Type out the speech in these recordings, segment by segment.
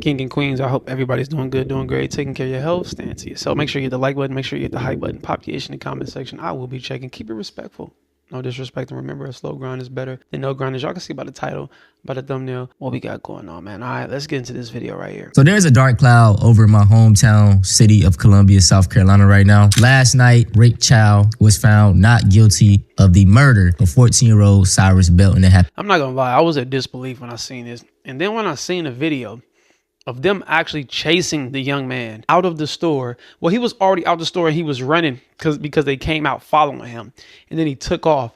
King and queens, I hope everybody's doing good, doing great, taking care of your health, stand to yourself. Make sure you hit the like button, make sure you hit the hype button, pop the ish in the comment section. I will be checking. Keep it respectful. No disrespect, and remember, a slow grind is better than no grind. As y'all can see by the title, by the thumbnail, what we got going on, man. All right, let's get into this video right here. So there's a dark cloud over my hometown city of Columbia, South Carolina right now. Last night, Rick Chow was found not guilty of the murder of 14-year-old Cyrus Belton. I'm not gonna lie, I was at disbelief when I seen this. And then when I seen the video of them actually chasing the young man out of the store. Well, he was already out the store and he was running because they came out following him, and then he took off.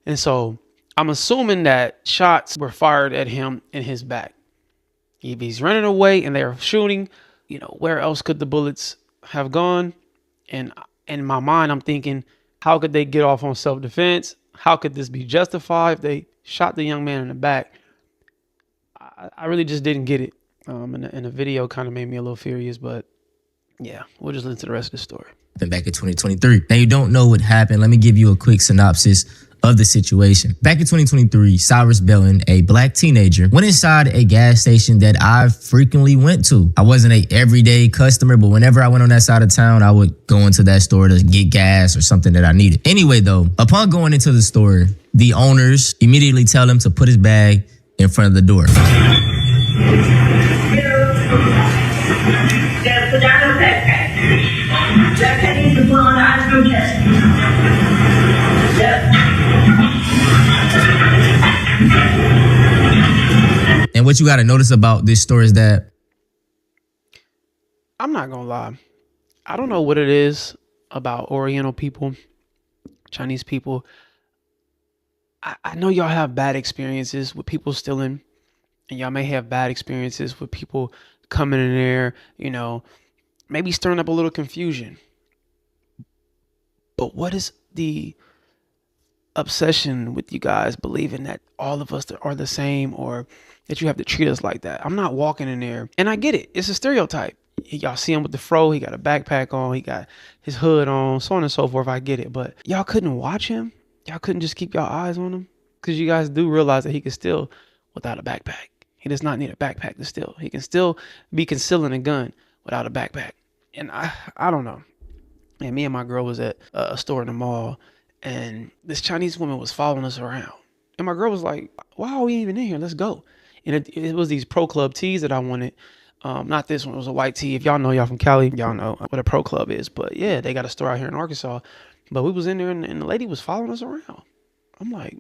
And so I'm assuming that shots were fired at him in his back. If he's running away and they're shooting, you know, where else could the bullets have gone? And in my mind, I'm thinking, how could they get off on self-defense? How could this be justified if they shot the young man in the back? I really just didn't get it. And the video kind of made me a little furious, but yeah, we'll just listen to the rest of the story. Back in 2023. Now, you don't know what happened. Let me give you a quick synopsis of the situation. Back in 2023, Cyrus Belton, a black teenager, went inside a gas station that I frequently went to. I wasn't a everyday customer, but whenever I went on that side of town, I would go into that store to get gas or something that I needed. Anyway, though, upon going into the store, the owners immediately tell him to put his bag in front of the door. Put down the backpack. Backpack needs to put on the ice cream chest. Yep. And what you got to notice about this story is that I'm not gonna lie, I don't know what it is about Oriental people, Chinese people. I know y'all have bad experiences with people stealing, and y'all may have bad experiences with people coming in there, you know, maybe stirring up a little confusion. But what is the obsession with you guys believing that all of us are the same, or that you have to treat us like that? I'm not walking in there, and I get it. It's a stereotype. Y'all see him with the fro. He got a backpack on. He got his hood on, so on and so forth. I get it. But y'all couldn't watch him? Y'all couldn't just keep y'all eyes on him? Because you guys do realize that he could steal without a backpack. He does not need a backpack to steal. He can still be concealing a gun without a backpack. And I don't know. And me and my girl was at a store in the mall, and this Chinese woman was following us around. And my girl was like, why are we even in here? Let's go. And it was these Pro Club tees that I wanted. Not this one. It was a white tee. If y'all know, y'all from Cali, y'all know what a Pro Club is. But yeah, they got a store out here in Arkansas. But we was in there, and the lady was following us around. I'm like,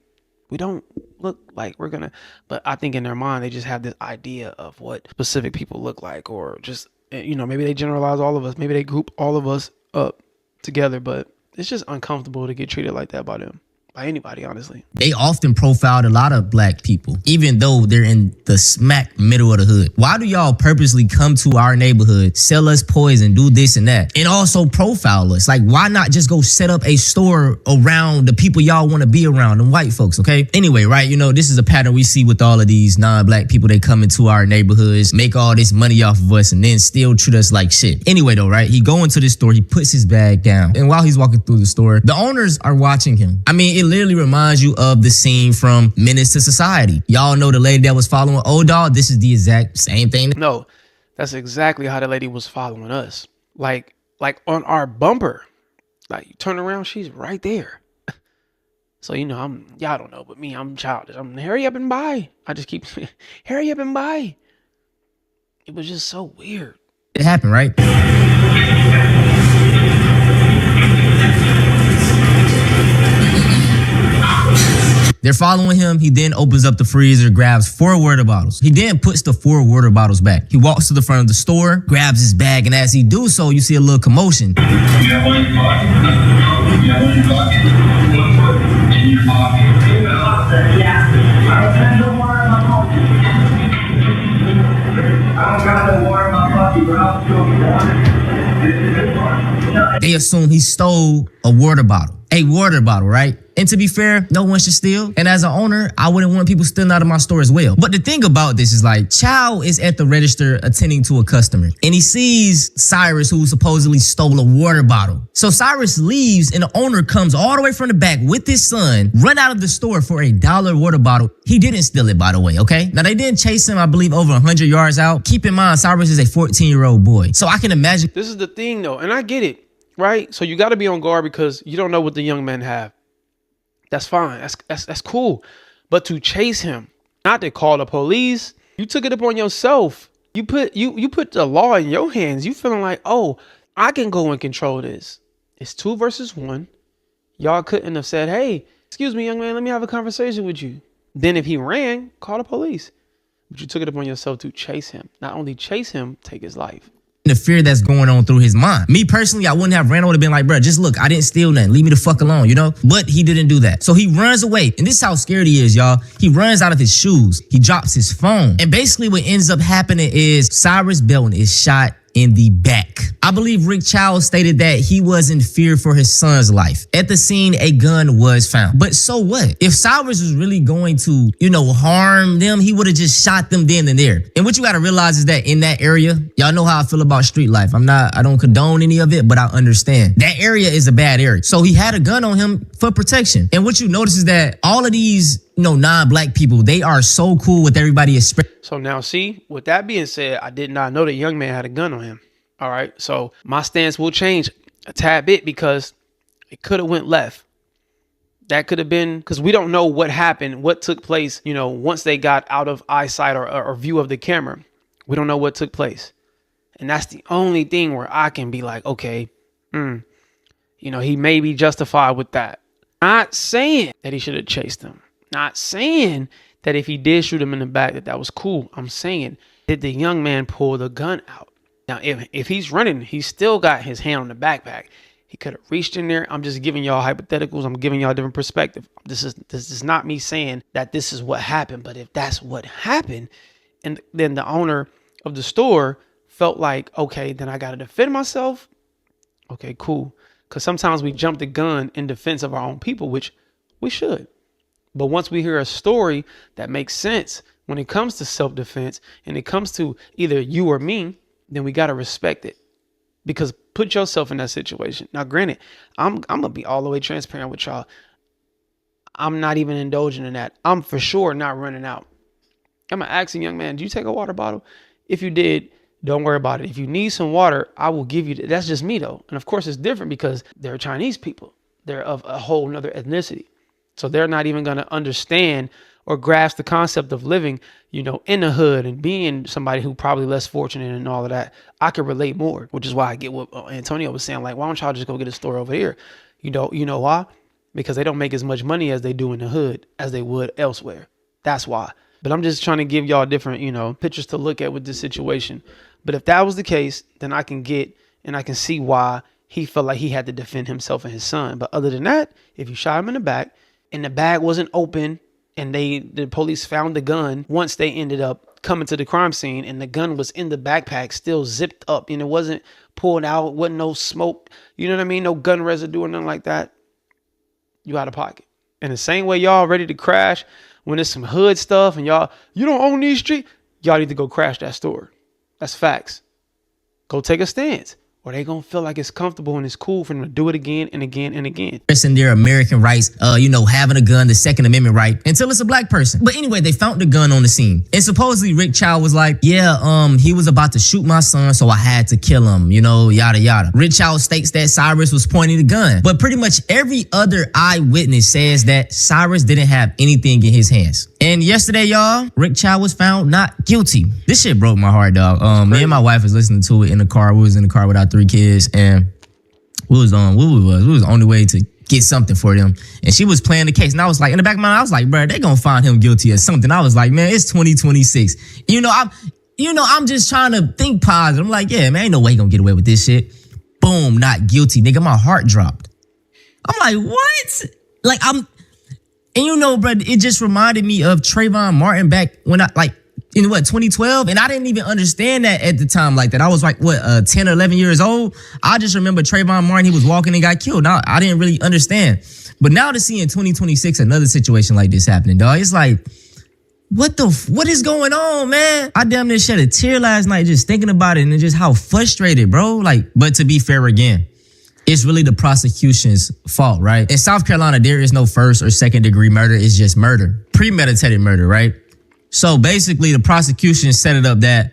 we don't look like we're gonna, but I think in their mind, they just have this idea of what specific people look like, or just, you know, maybe they generalize all of us. Maybe they group all of us up together, but it's just uncomfortable to get treated like that by them. By anybody, honestly. They often profiled a lot of black people, even though they're in the smack middle of the hood. Why do y'all purposely come to our neighborhood, sell us poison, do this and that, and also profile us? Like, why not just go set up a store around the people y'all want to be around, and white folks, okay? Anyway, right, you know, this is a pattern we see with all of these non-black people. They come into our neighborhoods, make all this money off of us, and then still treat us like shit. Anyway, though, right, he go into the store, he puts his bag down, and while he's walking through the store, the owners are watching him. I mean, it literally reminds you of the scene from Menace to Society. Y'all know the lady that was following Old Dog? This is the exact same thing. No, that's exactly how the lady was following us. Like on our bumper. Like, you turn around, she's right there. So, you know, y'all don't know, but me, I'm childish. I'm hurry up and buy. I just keep hurry up and buy. It was just so weird. It happened, right? They're following him. He then opens up the freezer, grabs 4 water bottles. He then puts the 4 water bottles back. He walks to the front of the store, grabs his bag, and as he do so, you see a little commotion. They assume he stole a water bottle, right? And to be fair, no one should steal. And as an owner, I wouldn't want people stealing out of my store as well. But the thing about this is like, Chow is at the register attending to a customer. And he sees Cyrus, who supposedly stole a water bottle. So Cyrus leaves and the owner comes all the way from the back with his son, run out of the store for $1 water bottle. He didn't steal it, by the way, okay? Now, they didn't chase him, I believe, over 100 yards out. Keep in mind, Cyrus is a 14-year-old boy. So I can imagine. This is the thing, though, and I get it, right? So you got to be on guard because you don't know what the young men have. That's fine. That's cool. But to chase him, not to call the police, you took it upon yourself. You put the law in your hands. You feeling like, oh, I can go and control this. It's 2 versus 1. Y'all couldn't have said, hey, excuse me, young man, let me have a conversation with you. Then if he ran, call the police. But you took it upon yourself to chase him. Not only chase him, take his life. The fear that's going on through his mind. Me personally, I wouldn't have ran. I would have been like, bro, just look, I didn't steal nothing. Leave me the fuck alone, you know? But he didn't do that. So he runs away. And this is how scared he is, y'all. He runs out of his shoes. He drops his phone. And basically what ends up happening is Cyrus Belton is shot in the back. I believe Rick Chow stated that he was in fear for his son's life. At the scene, a gun was found. But so what? If Cyrus was really going to, harm them, he would have just shot them then and there. And what you got to realize is that in that area, y'all know how I feel about street life. I don't condone any of it, but I understand. That area is a bad area. So he had a gun on him for protection. And what you notice is that all of these, non-black people, they are so cool with everybody. So now see, with that being said, I did not know the young man had a gun on him. All right. So my stance will change a tad bit because it could have went left. That could have been because we don't know what happened, what took place, once they got out of eyesight or view of the camera. We don't know what took place. And that's the only thing where I can be like, okay, he may be justified with that. Not saying that he should have chased him. Not saying that if he did shoot him in the back, that was cool. I'm saying, did the young man pull the gun out? Now, if he's running, he's still got his hand on the backpack. He could have reached in there. I'm just giving y'all hypotheticals. I'm giving y'all a different perspective. This is not me saying that this is what happened. But if that's what happened, and then the owner of the store felt like, okay, then I got to defend myself. Okay, cool. Because sometimes we jump the gun in defense of our own people, which we should. But once we hear a story that makes sense when it comes to self-defense and it comes to either you or me, then we got to respect it. Because put yourself in that situation. Now, granted, I'm going to be all the way transparent with y'all. I'm not even indulging in that. I'm for sure not running out. I'm going to ask a young man, do you take a water bottle? If you did, don't worry about it. If you need some water, I will give you. That's just me, though. And of course, it's different because they're Chinese people. They're of a whole nother ethnicity. So they're not even going to understand or grasp the concept of living, in the hood and being somebody who probably less fortunate and all of that. I could relate more, which is why I get what Antonio was saying. Like, why don't y'all just go get a store over here? You know why? Because they don't make as much money as they do in the hood as they would elsewhere. That's why. But I'm just trying to give y'all different, pictures to look at with this situation. But if that was the case, then I can get and I can see why he felt like he had to defend himself and his son. But other than that, if you shot him in the back and the bag wasn't open, and the police found the gun once they ended up coming to the crime scene, and the gun was in the backpack, still zipped up, and it wasn't pulled out, wasn't no smoke, you know what I mean? No gun residue or nothing like that. You out of pocket. And the same way y'all ready to crash when there's some hood stuff and you don't own these streets, y'all need to go crash that store. That's facts. Go take a stance. Or they gonna feel like it's comfortable and it's cool for them to do it again and again and again. In their American rights, having a gun, the Second Amendment right, until it's a black person. But anyway, they found the gun on the scene. And supposedly Rick Chow was like, he was about to shoot my son, so I had to kill him, yada, yada. Rick Chow states that Cyrus was pointing the gun. But pretty much every other eyewitness says that Cyrus didn't have anything in his hands. And yesterday, y'all, Rick Chow was found not guilty. This shit broke my heart, dog. Me and my wife was listening to it in the car. We was in the car with our 3 kids, and we was on the way to get something for them. And she was playing the case. And I was like, in the back of my mind, I was like, bro, they gonna find him guilty of something. I was like, man, it's 2026. I'm just trying to think positive. I'm like, yeah, man, ain't no way he gonna get away with this shit. Boom, not guilty, nigga. My heart dropped. I'm like, what? And bro, it just reminded me of Trayvon Martin back when in 2012? And I didn't even understand that at the time like that. I was like, 10 or 11 years old? I just remember Trayvon Martin, he was walking and got killed. Now, I didn't really understand. But now to see in 2026 another situation like this happening, dog, it's like, what is going on, man? I damn near shed a tear last night just thinking about it and just how frustrated, bro. Like, but to be fair again, it's really the prosecution's fault, right? In South Carolina, there is no first or second degree murder. It's just murder, premeditated murder, right? So basically the prosecution set it up that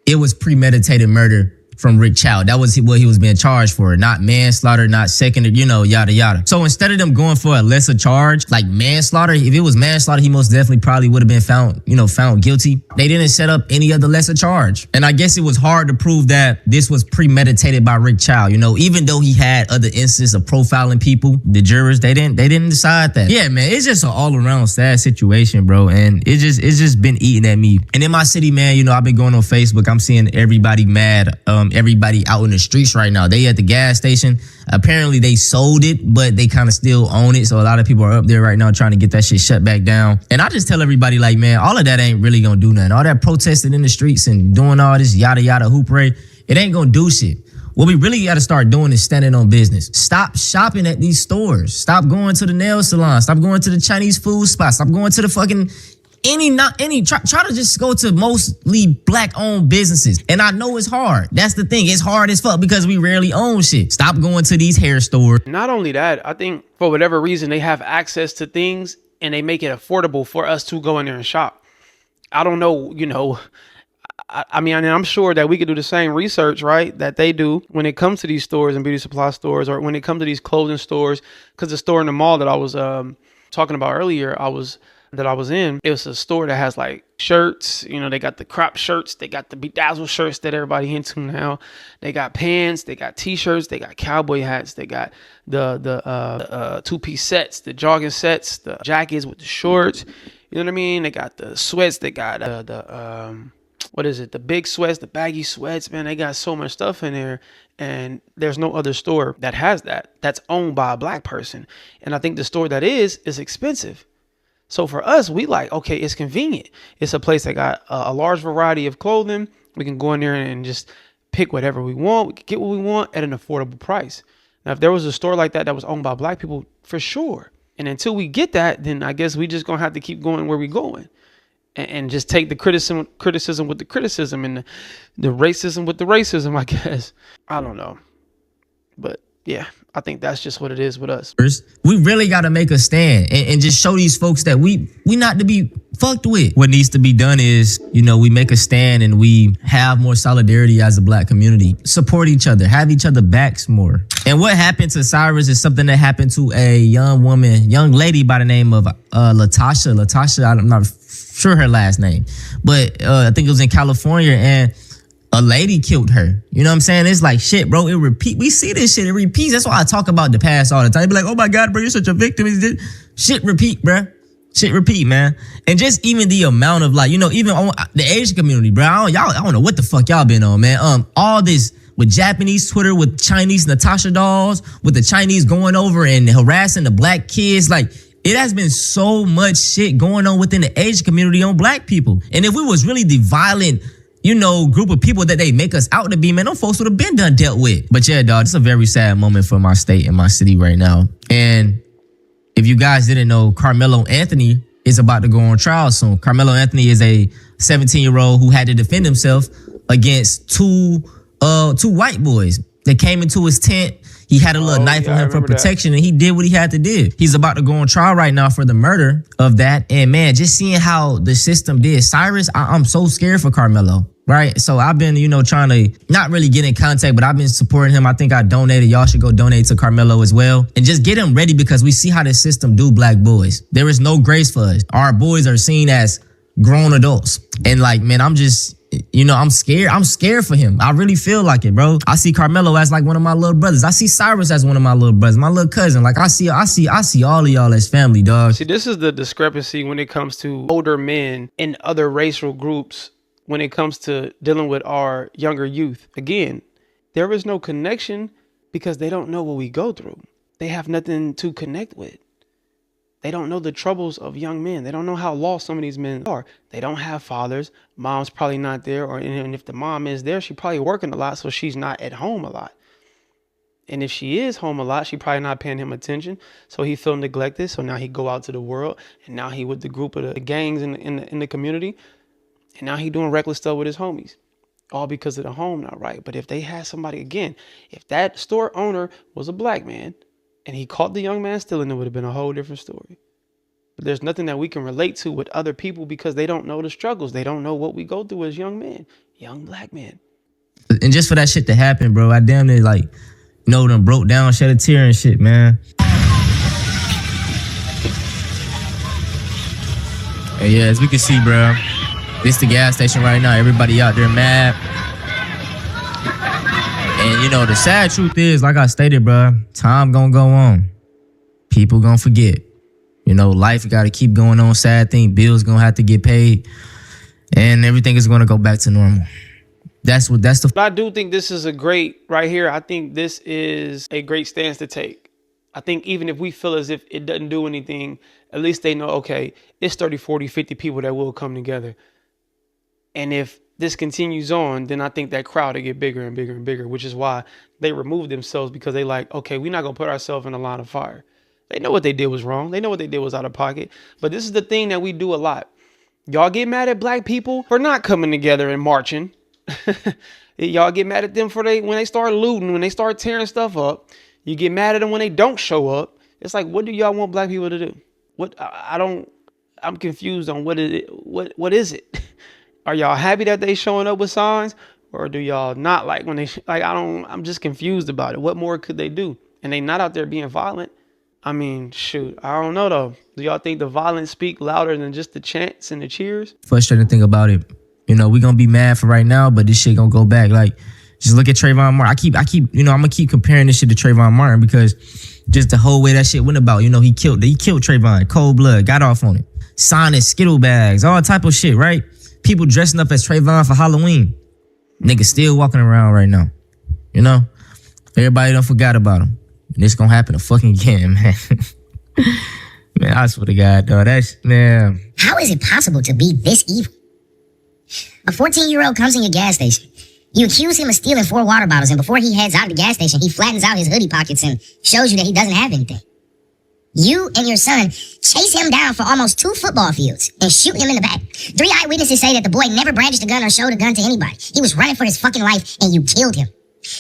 it was premeditated murder from Rick Child. That was what he was being charged for, not manslaughter, not second, yada, yada. So instead of them going for a lesser charge, like manslaughter, if it was manslaughter, he most definitely probably would have been found guilty. They didn't set up any other lesser charge. And I guess it was hard to prove that this was premeditated by Rick Child. Even though he had other instances of profiling people, the jurors, they didn't decide that. Yeah, man, it's just an all around sad situation, bro. And it's just been eating at me. And in my city, man, I've been going on Facebook. I'm seeing everybody mad. Everybody out in the streets right now. They at the gas station. Apparently they sold it, but they kind of still own it. So a lot of people are up there right now trying to get that shit shut back down. And I just tell everybody, like, man, all of that ain't really gonna do nothing. All that protesting in the streets and doing all this yada yada hoopray, it ain't gonna do shit. What we really got to start doing is standing on business. Stop shopping at these stores. Stop going to the nail salon. Stop going to the Chinese food spot. Stop going to the fucking try to just go to mostly black owned businesses. And I know it's hard. That's the thing. It's hard as fuck because we rarely own shit. Stop going to these hair stores. Not only that, I think for whatever reason, they have access to things and they make it affordable for us to go in there and shop. I don't know, I mean, I'm sure that we could do the same research, right, that they do when it comes to these stores and beauty supply stores, or when it comes to these clothing stores. Because the store in the mall that I was talking about earlier, that I was in, it was a store that has like shirts, they got the crop shirts, they got the bedazzled shirts that everybody into now. They got pants, they got t-shirts, they got cowboy hats, they got the two-piece sets, the jogging sets, the jackets with the shorts. You know what I mean? They got the sweats, they got the big sweats, the baggy sweats, man. They got so much stuff in there, and there's no other store that has that's owned by a black person. And I think the store that is expensive. So for us, we like, okay, it's convenient. It's a place that got a large variety of clothing. We can go in there and just pick whatever we want. We can get what we want at an affordable price. Now, if there was a store like that was owned by black people, for sure. And until we get that, then I guess we just gonna have to keep going where we're going, and just take the criticism with the criticism, and the racism with the racism, I guess. I don't know, but yeah, I think that's just what it is with us. We really got to make a stand and just show these folks that we not to be fucked with. What needs to be done is, we make a stand and we have more solidarity as a black community. Support each other, have each other backs more. And what happened to Cyrus is something that happened to a young lady by the name of Latasha. Latasha, I'm not sure her last name, but I think it was in California, and a lady killed her. You know what I'm saying? It's like, shit, bro, it repeats. We see this shit, it repeats. That's why I talk about the past all the time. Be like, oh my God, bro, you're such a victim. Shit repeat, bro. Shit repeat, man. And just even the amount of, like, even on the Asian community, bro, I don't know what the fuck y'all been on, man. All this with Japanese Twitter, with Chinese Natasha dolls, with the Chinese going over and harassing the black kids, like, it has been so much shit going on within the Asian community on black people. And if we was really the violent, group of people that they make us out to be, man, them folks would have been done dealt with. But yeah, dog, it's a very sad moment for my state and my city right now. And if you guys didn't know, Carmelo Anthony is about to go on trial soon. Carmelo Anthony is a 17-year-old who had to defend himself against two white boys that came into his tent. He had a little knife on him for protection, and he did what he had to do. He's about to go on trial right now for the murder of that. And man, just seeing how the system did Cyrus, I'm so scared for Carmelo. Right. So I've been, trying to not really get in contact, but I've been supporting him. I think I donated. Y'all should go donate to Carmelo as well. And just get him ready, because we see how this system do black boys. There is no grace for us. Our boys are seen as grown adults. And like, man, I'm just, I'm scared. I'm scared for him. I really feel like it, bro. I see Carmelo as like one of my little brothers. I see Cyrus as one of my little brothers, my little cousin. Like I see all of y'all as family, dog. See, this is the discrepancy when it comes to older men in other racial groups. When it comes to dealing with our younger youth, again, there is no connection because they don't know what we go through. They have nothing to connect with. They don't know the troubles of young men. They don't know how lost some of these men are. They don't have fathers. Mom's probably not there. And if the mom is there, she's probably working a lot, so she's not at home a lot. And if she is home a lot, she probably not paying him attention. So he feel neglected. So now he go out to the world, and now he with the group of the gangs in the community, and now he doing reckless stuff with his homies, all because of the home not right. But if they had somebody, again, if that store owner was a black man and he caught the young man stealing, it would have been a whole different story. But there's nothing that we can relate to with other people because they don't know the struggles. They don't know what we go through as young men, young black men. And just for that shit to happen, bro, I damn near like, done broke down, shed a tear and shit, man. And yeah, as we can see, bro, this the gas station right now. Everybody out there mad. And the sad truth is, like I stated, bro, time gonna go on. People gonna forget. Life gotta keep going on. Sad thing, bills gonna have to get paid. And everything is gonna go back to normal. But I do think this is a great, right here, I think this is a great stance to take. I think even if we feel as if it doesn't do anything, at least they know, okay, it's 30, 40, 50 people that will come together. And if this continues on, then I think that crowd will get bigger and bigger and bigger, which is why they remove themselves, because they like, okay, we're not going to put ourselves in a line of fire. They know what they did was wrong. They know what they did was out of pocket. But this is the thing that we do a lot. Y'all get mad at black people for not coming together and marching. Y'all get mad at them when they start looting, when they start tearing stuff up. You get mad at them when they don't show up. It's like, what do y'all want black people to do? I'm confused on what is it? Are y'all happy that they showing up with signs, or do y'all not like when they I'm just confused about it. What more could they do? And they not out there being violent. I mean, shoot, I don't know though. Do y'all think the violence speak louder than just the chants and the cheers? Frustrating thing about it, we gonna be mad for right now, but this shit gonna go back. Like, just look at Trayvon Martin. I keep, I'm gonna keep comparing this shit to Trayvon Martin because just the whole way that shit went about. He killed Trayvon, cold blood, got off on it, signing Skittle bags, all type of shit, right? People dressing up as Trayvon for Halloween. Niggas still walking around right now. Everybody done forgot about him. And this gonna happen fucking again, man. Man, I swear to God, dog. Man. How is it possible to be this evil? A 14-year-old comes in your gas station. You accuse him of stealing 4 water bottles, and before he heads out of the gas station, he flattens out his hoodie pockets and shows you that he doesn't have anything. You and your son chase him down for almost 2 football fields and shoot him in the back. 3 eyewitnesses say that the boy never brandished a gun or showed a gun to anybody. He was running for his fucking life, and you killed him.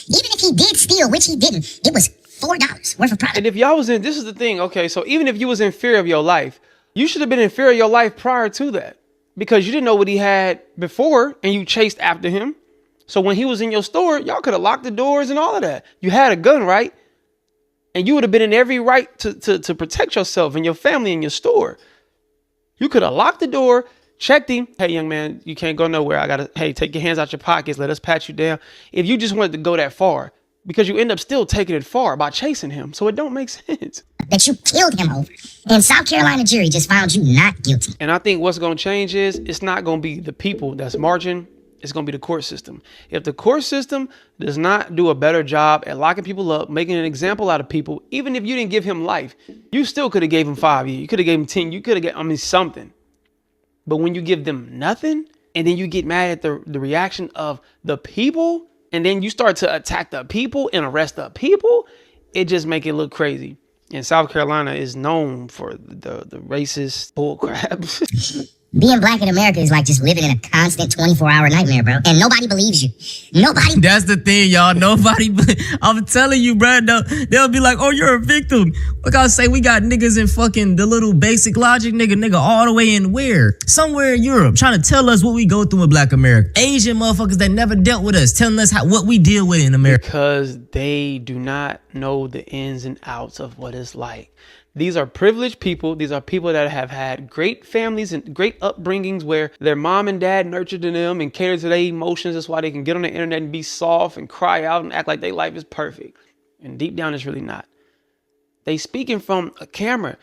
Even if he did steal, which he didn't, it was $4 worth of product. And if y'all was this is the thing, okay, so even if you was in fear of your life, you should have been in fear of your life prior to that, because you didn't know what he had before and you chased after him. So when he was in your store, y'all could have locked the doors and all of that. You had a gun, right? And you would have been in every right to protect yourself and your family in your store. You could have locked the door, checked him. Hey, young man, you can't go nowhere. Take your hands out your pockets. Let us pat you down. If you just wanted to go that far, because you end up still taking it far by chasing him. So it don't make sense. That you killed him over. And South Carolina jury just found you not guilty. And I think what's going to change is it's not going to be the people that's marching. It's going to be the court system. If the court system does not do a better job at locking people up, making an example out of people, even if you didn't give him life, you still could have gave him 5 years. You could have gave him 10. You could have given, something. But when you give them nothing, and then you get mad at the reaction of the people, and then you start to attack the people and arrest the people, it just make it look crazy. And South Carolina is known for the racist bullcrap. Being black in America is like just living in a constant 24-hour nightmare, bro. And nobody believes you. Nobody. That's the thing, y'all. Nobody. I'm telling you, bro. They'll be like, oh, you're a victim. Like I say, we got niggas in fucking the little basic logic, nigga, all the way in where? Somewhere in Europe, trying to tell us what we go through in black America. Asian motherfuckers that never dealt with us, telling us what we deal with in America. Because they do not know the ins and outs of what it's like. These are privileged people. These are people that have had great families and great upbringings where their mom and dad nurtured them and catered to their emotions. That's why they can get on the internet and be soft and cry out and act like their life is perfect. And deep down, it's really not. They speaking from a camera.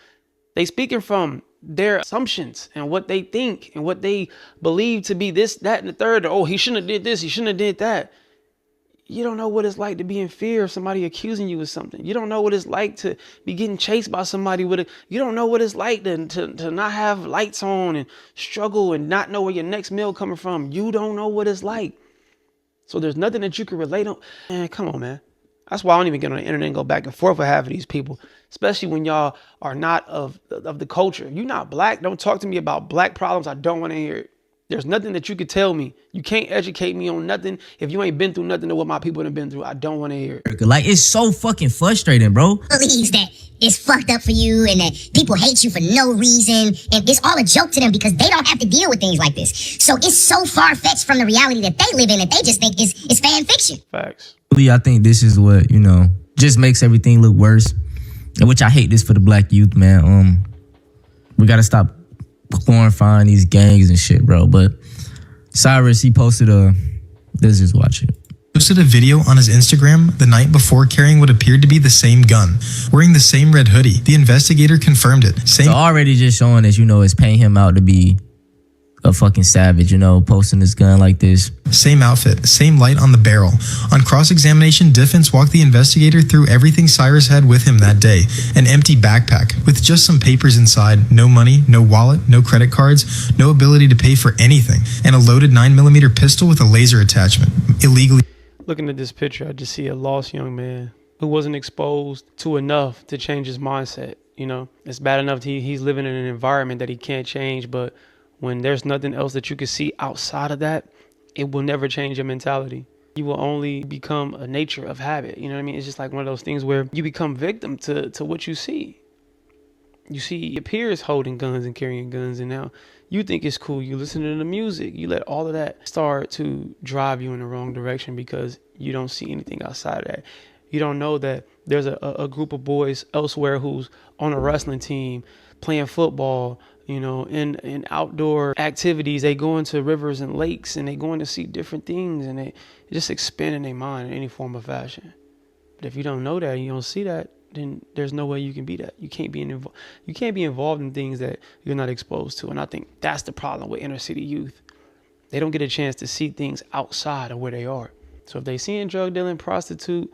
They speaking from their assumptions and what they think and what they believe to be this, that, and the third. Oh, he shouldn't have did this. He shouldn't have did that. You don't know what it's like to be in fear of somebody accusing you of something. You don't know what it's like to be getting chased by somebody you don't know what it's like to not have lights on and struggle and not know where your next meal coming from. You don't know what it's like. So there's nothing that you can relate on. Man, come on, man. That's why I don't even get on the internet and go back and forth with half of these people, especially when y'all are not of the culture. If you're not black, don't talk to me about black problems. I don't want to hear it. There's nothing that you could tell me. You can't educate me on nothing if you ain't been through nothing of what my people have been through. I don't want to hear it. Like, it's so fucking frustrating, bro. Believes that it's fucked up for you and that people hate you for no reason. And it's all a joke to them because they don't have to deal with things like this. So it's so far-fetched from the reality that they live in that they just think it's fan fiction. Facts. I think this is what, just makes everything look worse. And which I hate this for the black youth, man. We got to stop glorifying these gangs and shit, bro. But Cyrus, he posted let's just watch it. Posted a video on his Instagram the night before carrying what appeared to be the same gun, wearing the same red hoodie. The investigator confirmed it. So already just showing that, it's paying him out to be a fucking savage, posting this gun like this. Same outfit, same light on the barrel. On cross-examination, defense walked the investigator through everything Cyrus had with him that day. An empty backpack with just some papers inside, no money, no wallet, no credit cards, no ability to pay for anything, and a loaded 9mm pistol with a laser attachment, illegally. Looking at this picture, I just see a lost young man who wasn't exposed to enough to change his mindset. It's bad enough he's living in an environment that he can't change, but when there's nothing else that you can see outside of that, it will never change your mentality. You will only become a nature of habit. You know what I mean? It's just like one of those things where you become victim to what you see. You see your peers holding guns and carrying guns, and now you think it's cool. You listen to the music. You let all of that start to drive you in the wrong direction because you don't see anything outside of that. You don't know that there's a group of boys elsewhere who's on a wrestling team, playing football, in outdoor activities. They go into rivers and lakes and they going to see different things, and they just expanding their mind in any form of fashion. But if you don't know that, you don't see that, then there's no way you can be that. You can't be involved in things that you're not exposed to. And I think that's the problem with inner city youth. They don't get a chance to see things outside of where they are. So if they seeing drug dealing, prostitute,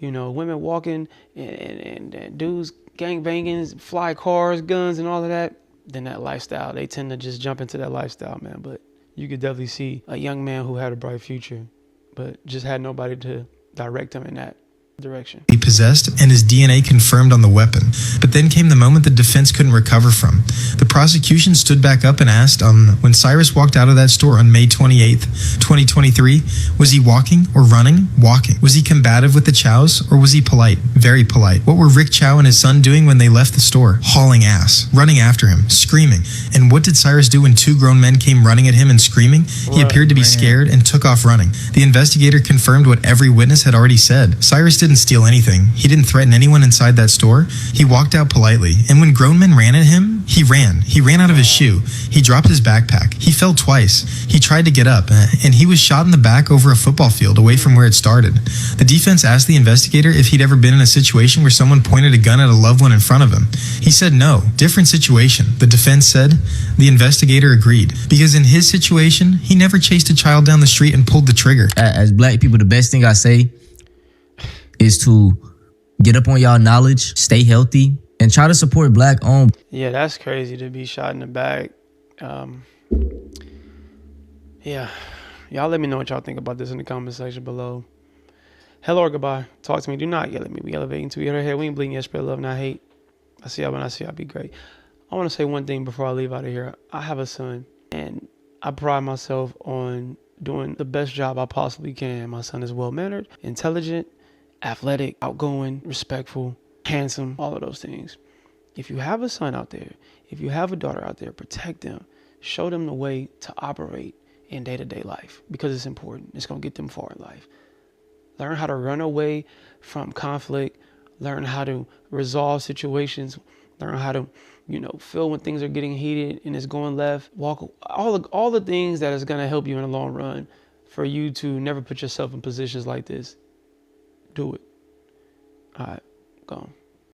women walking and dudes gang banging, fly cars, guns, and all of that, then that lifestyle, they tend to just jump into that lifestyle, man. But you could definitely see a young man who had a bright future, but just had nobody to direct him in that direction. He possessed, and his DNA confirmed on the weapon. But then came the moment the defense couldn't recover from. The prosecution stood back up and asked, when Cyrus walked out of that store on May 28th, 2023, was he walking or running? Walking. Was he combative with the Chows, or was he polite? Very polite. What were Rick Chow and his son doing when they left the store? Hauling ass, running after him, screaming. And what did Cyrus do when two grown men came running at him and screaming? He appeared to be scared and took off running. The investigator confirmed what every witness had already said. Cyrus didn't steal anything. He didn't threaten anyone inside that store. He walked out politely. And when grown men ran at him, he ran. He ran out of his shoe. He dropped his backpack. He fell twice. He tried to get up, and he was shot in the back over a football field away from where it started. The defense asked the investigator if he'd ever been in a situation where someone pointed a gun at a loved one in front of him. He said no. Different situation. The defense said. The investigator agreed. Because in his situation, he never chased a child down the street and pulled the trigger. As black people, the best thing I say is to get up on y'all knowledge, stay healthy, and try to support black-owned. Yeah, that's crazy to be shot in the back. Yeah, y'all let me know what y'all think about this in the comment section below. Hello or goodbye. Talk to me. Do not yell at me. We elevating to your head. We ain't bleeding yet. Spread love, not hate. I see y'all when I see y'all. Be great. I want to say one thing before I leave out of here. I have a son, and I pride myself on doing the best job I possibly can. My son is well-mannered, intelligent, athletic, outgoing, respectful, handsome, all of those things. If you have a son out there, if you have a daughter out there, protect them. Show them the way to operate in day-to-day life because it's important. It's going to get them far in life. Learn how to run away from conflict. Learn how to resolve situations. Learn how to, feel when things are getting heated and it's going left. Walk all the things that is going to help you in the long run for you to never put yourself in positions like this. Do it. All right, go on.